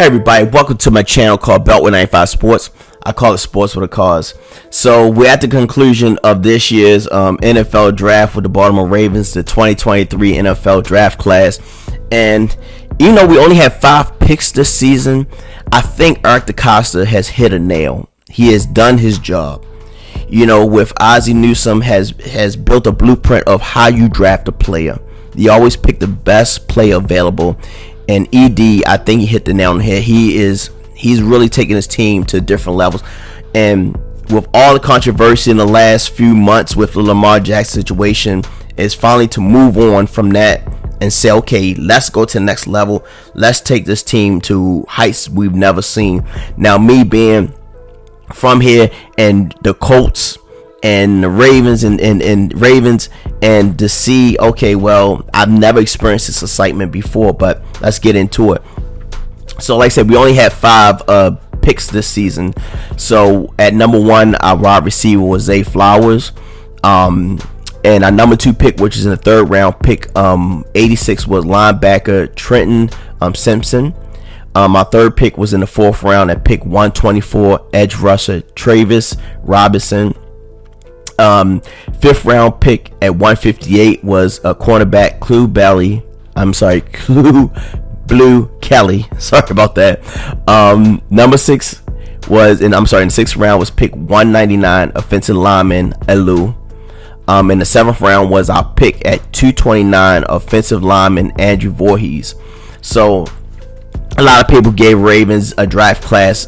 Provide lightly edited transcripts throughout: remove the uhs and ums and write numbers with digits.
Hey everybody, welcome to my channel called Beltway 95 Sports. I call it Sports with a Cause. So we're at the conclusion of this year's NFL draft with the Baltimore Ravens, the 2023 NFL draft class. And even though we only have 5 picks this season, I think Eric DeCosta has hit a nail. He has done his job. You know, with Ozzie Newsome has built a blueprint of how you draft a player. You always pick the best player available. And ED, I think he hit the nail on the head. He's really taking his team to different levels. And with all the controversy in the last few months with the Lamar Jackson situation, is finally to move on from that and say, okay, let's go to the next level. Let's take this team to heights we've never seen. Now, me being from here and the Colts and the Ravens and Ravens, and to see, okay, well, I've never experienced this excitement before, but let's get into it. So like I said, we only had 5 picks this season. So at number 1, our wide receiver was Zay Flowers, and our number 2 pick, which is in the 3rd round, pick 86, was linebacker Trenton Simpson. Our 3rd pick was in the 4th round at pick 124, edge rusher Tavius Robinson. 5th round pick at 158 was a cornerback Clue Blue Kelly. Sorry about that. Number 6 was in the 6th round was pick 199, offensive lineman Alu. In the 7th round was our pick at 229, offensive lineman Andrew Vorhees. So a lot of people gave Ravens a draft class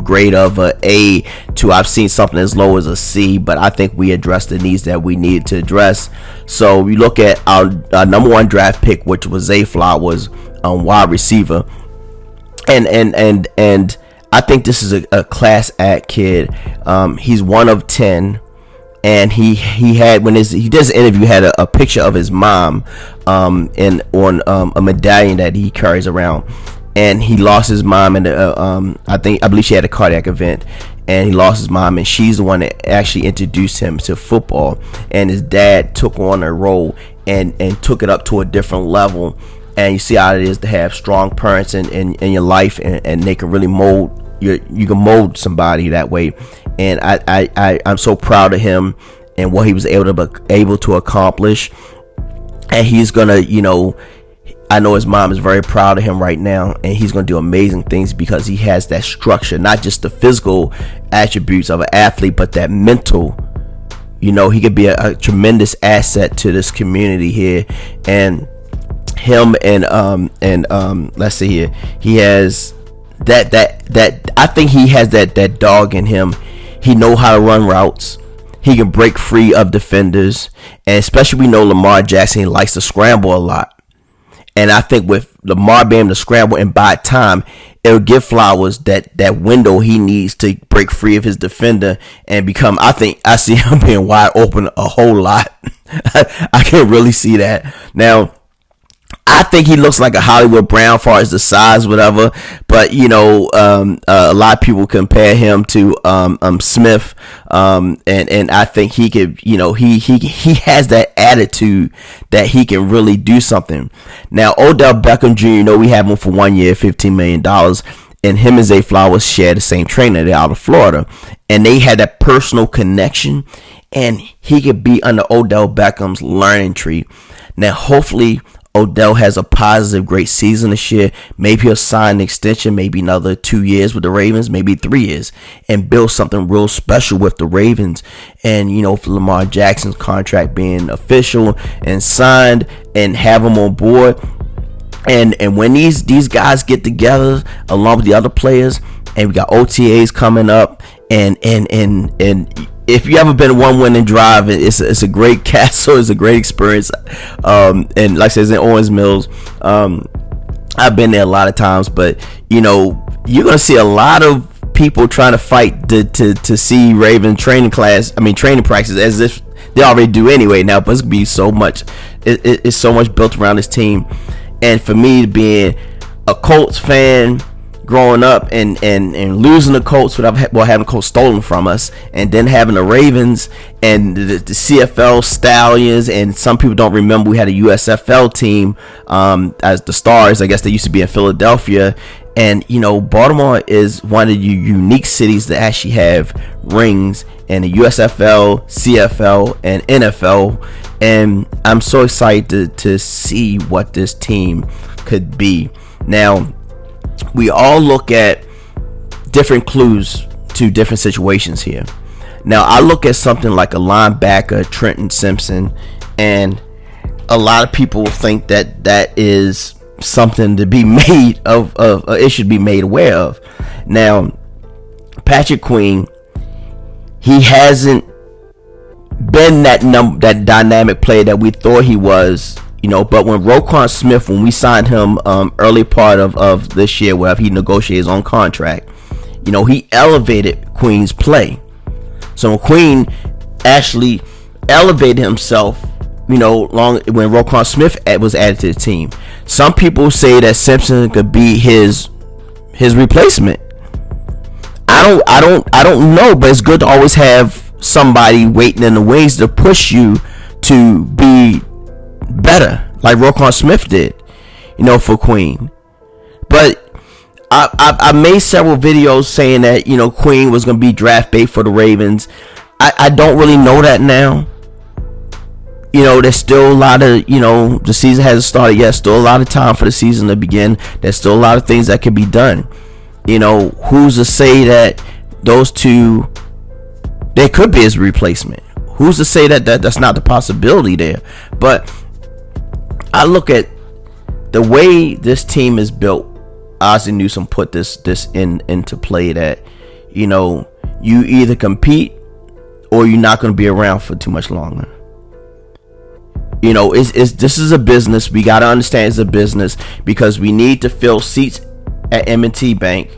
grade of a A to, I've seen something as low as a C, but I think we addressed the needs that we needed to address. So we look at our number 1 draft pick, which was Zay Flowers, wide receiver, and I think this is a class act kid. He's 1 of 10. And he had, when he does the interview, had a picture of his mom on a medallion that he carries around. And he lost his mom in I believe she had a cardiac event, and he lost his mom, and she's the one that actually introduced him to football. And his dad took on a role and took it up to a different level. And you see how it is to have strong parents in your life, and they can really mold you can mold somebody that way. And I'm so proud of him and what he was able to accomplish. And he's gonna, I know his mom is very proud of him right now, and he's going to do amazing things because he has that structure, not just the physical attributes of an athlete, but that mental. He could be a tremendous asset to this community here. And him and let's see here, he has that I think he has that dog in him. He know how to run routes. He can break free of defenders, and especially we know Lamar Jackson, he likes to scramble a lot. And I think with Lamar being able to scramble and buy time, it'll give Flowers that window he needs to break free of his defender and become, I think I see him being wide open a whole lot. I can really see that. Now, I think he looks like a Hollywood Brown as far as the size, whatever. But a lot of people compare him to Smith, and I think he could. He has that attitude that he can really do something. Now, Odell Beckham Jr. We have him for 1 year, $15 million, and him and Zay Flowers share the same trainer. They're out of Florida, and they had that personal connection, and he could be under Odell Beckham's learning tree. Now, hopefully, Odell has a positive, great season this year. Maybe he'll sign an extension, maybe another 2 years with the Ravens, maybe 3 years, and build something real special with the Ravens. And, for Lamar Jackson's contract being official and signed, and have him on board. And when these guys get together along with the other players, and we got OTAs coming up, and if you ever been one winning drive, it's a great castle. It's a great experience. And like I said, it's in Owens Mills. I've been there a lot of times, but you're gonna see a lot of people trying to fight to see Raven training practice, as if they already do anyway now. But it's gonna be so much. It's so much built around this team. And for me, being a Colts fan, growing up and losing the Colts without having the Colts stolen from us, and then having the Ravens and the CFL Stallions, and some people don't remember we had a USFL team as the Stars. I guess they used to be in Philadelphia, And Baltimore is one of the unique cities that actually have rings in the USFL, CFL, and NFL. And I'm so excited to see what this team could be. Now, we all look at different clues to different situations here. Now, I look at something like a linebacker, Trenton Simpson, and a lot of people think that is something to be made of it should be made aware of. Now, Patrick Queen, he hasn't been that dynamic player that we thought he was, but when Roquan Smith, when we signed him early part of this year, where he negotiated his own contract, he elevated Queen's play. So Queen actually elevated himself, long when Roquan Smith was added to the team. Some people say that Simpson could be his replacement. I don't know, but it's good to always have somebody waiting in the wings to push you to be better, like Roquan Smith did, for Queen. But I made several videos saying that Queen was going to be draft bait for the Ravens. I don't really know that now. There's still a lot of, the season hasn't started yet. Still a lot of time for the season to begin. There's still a lot of things that can be done. Who's to say that those two, they could be his replacement? Who's to say that's not the possibility there? But I look at the way this team is built. Ozzie Newsome put this into play that, you either compete or you're not going to be around for too much longer. This is a business. We got to understand it's a business, because we need to fill seats at M&T Bank.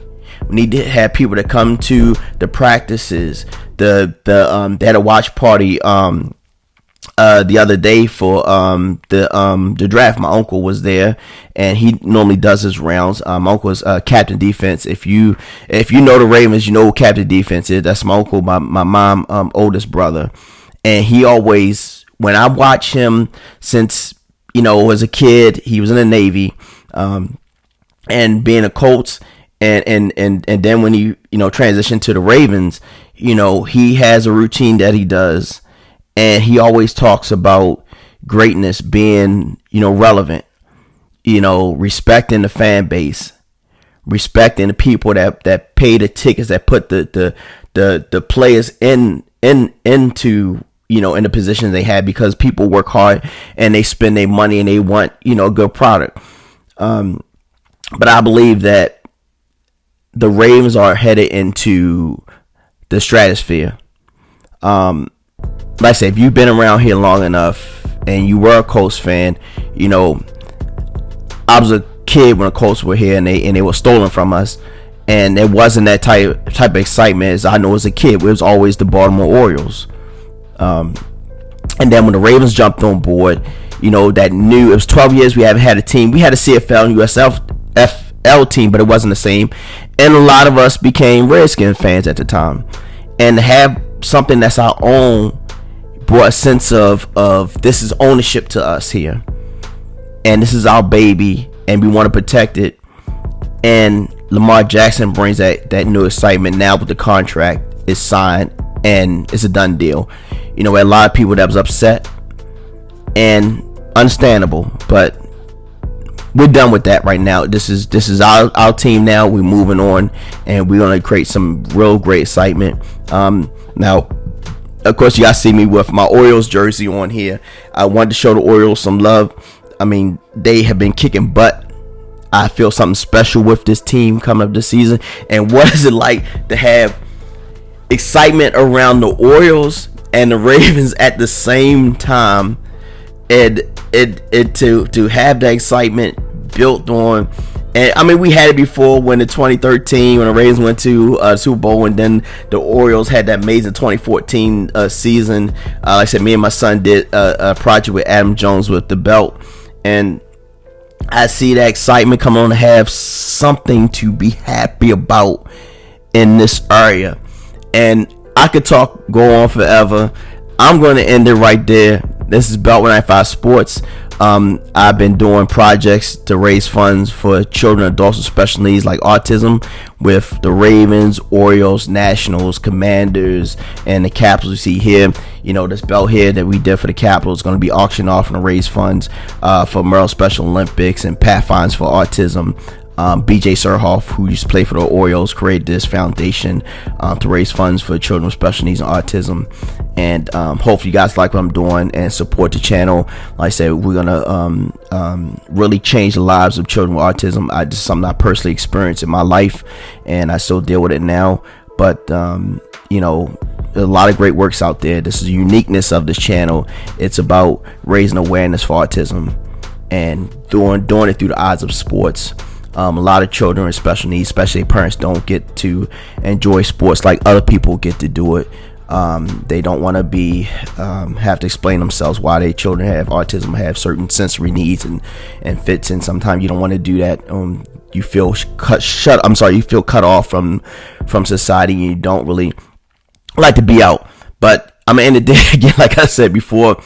We need to have people that come to the practices. They had a watch party the other day for the draft. My uncle was there, and he normally does his rounds. My uncle is captain defense. If you know the Ravens, you know who captain defense is. That's my uncle, my mom oldest brother, and he always, when I watch him since as a kid, he was in the Navy, and being a Colts, and then when he transitioned to the Ravens, he has a routine that he does. And he always talks about greatness being, relevant, respecting the fan base, respecting the people that pay the tickets, that put the players into, in the positions they have, because people work hard and they spend their money and they want, a good product. But I believe that the Ravens are headed into the stratosphere. Like I said, if you've been around here long enough and you were a Colts fan, I was a kid when the Colts were here and they were stolen from us, and it wasn't that type of excitement as I know as a kid. It was always the Baltimore Orioles. And then when the Ravens jumped on board, that new, it was 12 years we haven't had a team. We had a CFL and USFL team, but it wasn't the same. And a lot of us became Redskin fans at the time. And to have something that's our own brought a sense of this is ownership to us here, and this is our baby, and we want to protect it. And Lamar Jackson brings that new excitement now with the contract is signed and it's a done deal. A lot of people that was upset, and understandable, but we're done with that right now. This is our team now. We're moving on, and we're gonna create some real great excitement. Now, of course, you guys see me with my Orioles jersey on here. I wanted to show the Orioles some love. I mean, they have been kicking butt. I feel something special with this team coming up this season. And what is it like to have excitement around the Orioles and the Ravens at the same time? And to have that excitement built on. And I mean, we had it before when in 2013, when the Ravens went to Super Bowl, and then the Orioles had that amazing 2014 season. Like I said, me and my son did a project with Adam Jones with the belt, and I see that excitement come on to have something to be happy about in this area. And I could go on forever. I'm going to end it right there. This is Belt 195 Sports. I've been doing projects to raise funds for children and adults with special needs like autism with the Ravens, Orioles, Nationals, Commanders, and the Capitals. You see here, this belt here that we did for the Capitals is going to be auctioned off and to raise funds for Merle Special Olympics and Pathfinds for Autism. BJ Surhoff, who used to play for the Orioles, created this foundation to raise funds for children with special needs and autism. And hopefully you guys like what I'm doing and support the channel. Like I said, we're gonna really change the lives of children with autism. Just something I personally experienced in my life, and I still deal with it now. But there's a lot of great works out there. This is the uniqueness of this channel. It's about raising awareness for autism and doing it through the eyes of sports. A lot of children with special needs, especially parents, don't get to enjoy sports like other people get to do it. They don't want to have to explain themselves why their children have autism, have certain sensory needs and fits, and sometimes you don't want to do that. You feel you feel cut off from society, and you don't really like to be out. But I'm gonna end the day again, like I said before.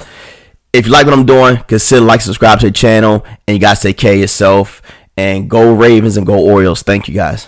If you like what I'm doing, consider like, subscribe to the channel, and you guys take care of yourself. And go Ravens and go Orioles. Thank you guys.